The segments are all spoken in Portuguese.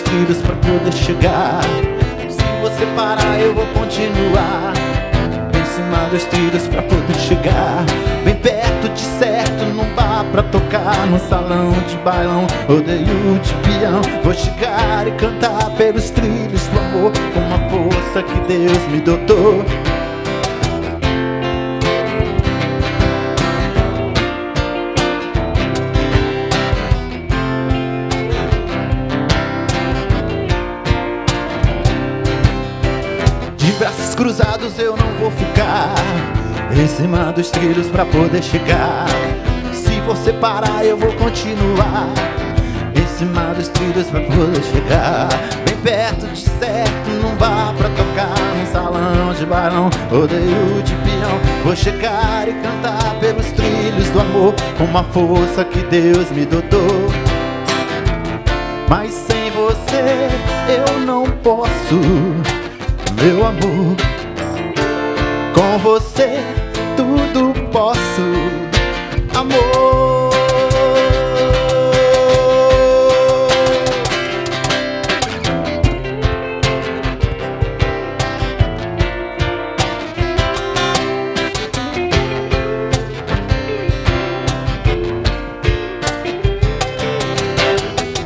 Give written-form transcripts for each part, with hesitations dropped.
dos trilhos pra poder chegar. Se você parar eu vou continuar. Em cima dos trilhos pra poder chegar. Bem perto de certo, num bar pra tocar, num salão de bailão, rodeio de peão. Vou chegar e cantar pelos trilhos do amor, com uma força que Deus me dotou. De braços cruzados eu não vou ficar, em cima dos trilhos pra poder chegar. Se você parar eu vou continuar, em cima dos trilhos pra poder chegar. Bem perto de certo, num bar pra tocar, num salão de bailão, rodeio de peão. Vou chegar e cantar pelos trilhos do amor, com uma força que Deus me dotou. Mas sem você eu não posso, meu amor. Com você tudo posso, amor.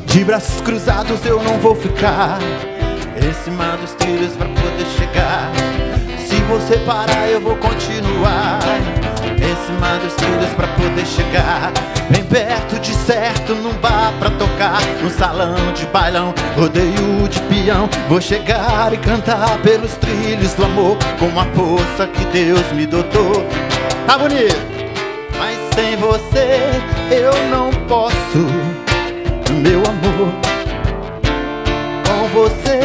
De braços cruzados eu não vou ficar, em cima dos trilhos pra poder chegar. Se você parar eu vou continuar, em cima dos trilhos pra poder chegar. Bem perto de certo, num bar pra tocar, num salão de bailão, rodeio de peão. Vou chegar e cantar pelos trilhos do amor, com uma força que Deus me dotou. Tá bonito? Mas sem você eu não posso, meu amor. Com você